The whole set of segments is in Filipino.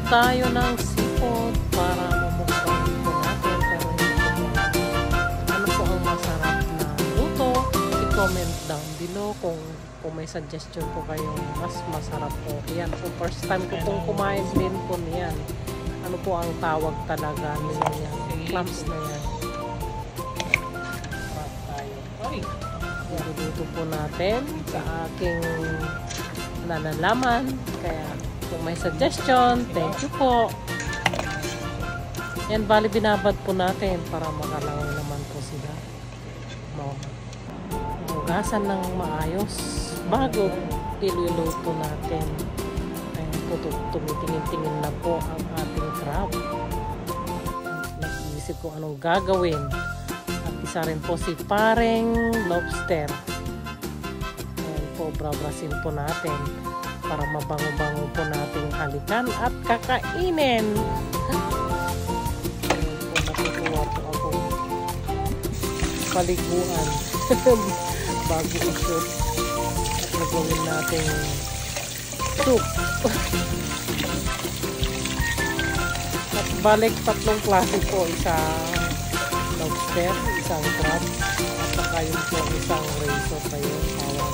tayo ng seafood para mamukbang po natin. Pero ano po ang masarap na luto? I-comment down below kung may suggestion po kayong mas masarap po. Yan po, first time ko pong kumain din po niyan. Ano po ang tawag talaga nila yan? Clams na yan. Niluluto po natin sa aking nalalaman. Kaya kung may suggestion, thank you po. Yan, bali binabad po natin para makalawang naman po sila. Hugasan ng maayos bago iluluto natin. Ayan po, tumitingin-tingin na po ang ating crab. Nag-iisip ko anong gagawin. At isa rin po si pareng lobster. Ayan po, brabrasin po natin para mabango-bango po nating halikan at kakainin. Ayan po, natutuwa po ako. Paliguan bago i-shoot. At nagawin natin soup. At balik tatlong klase po, isang lobster, isang crab, at saka yun po isang razor na yun, tawag.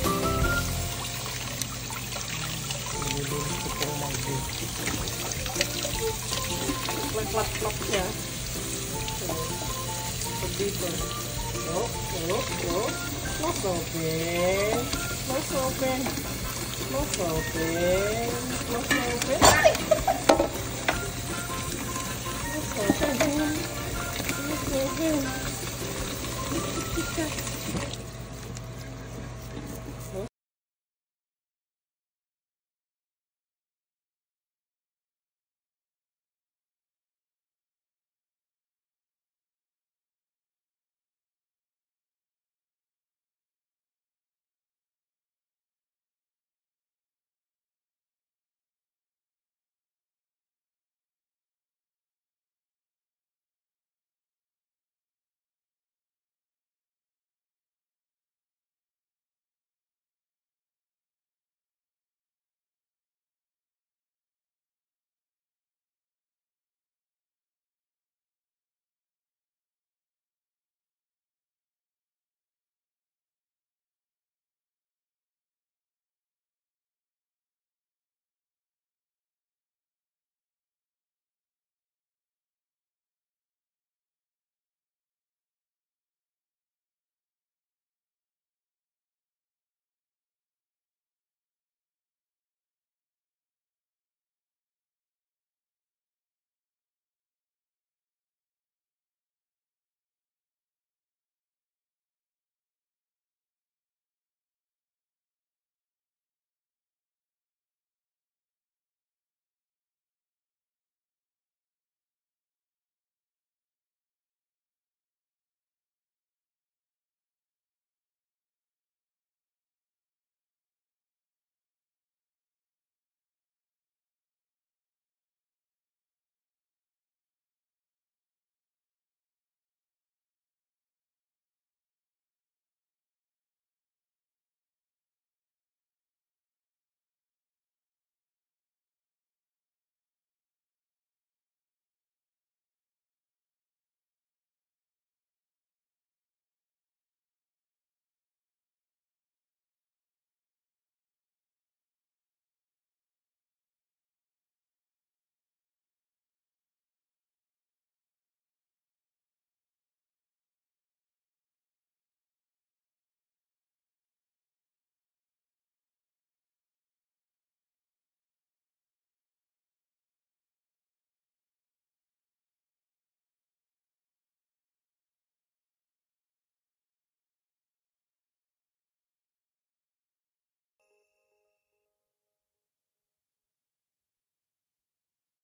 Nililinis ko po mag-dip. Plak-plak-plak siya. So dito. Close open. Close open. Close open. Close open. Close open. Close open.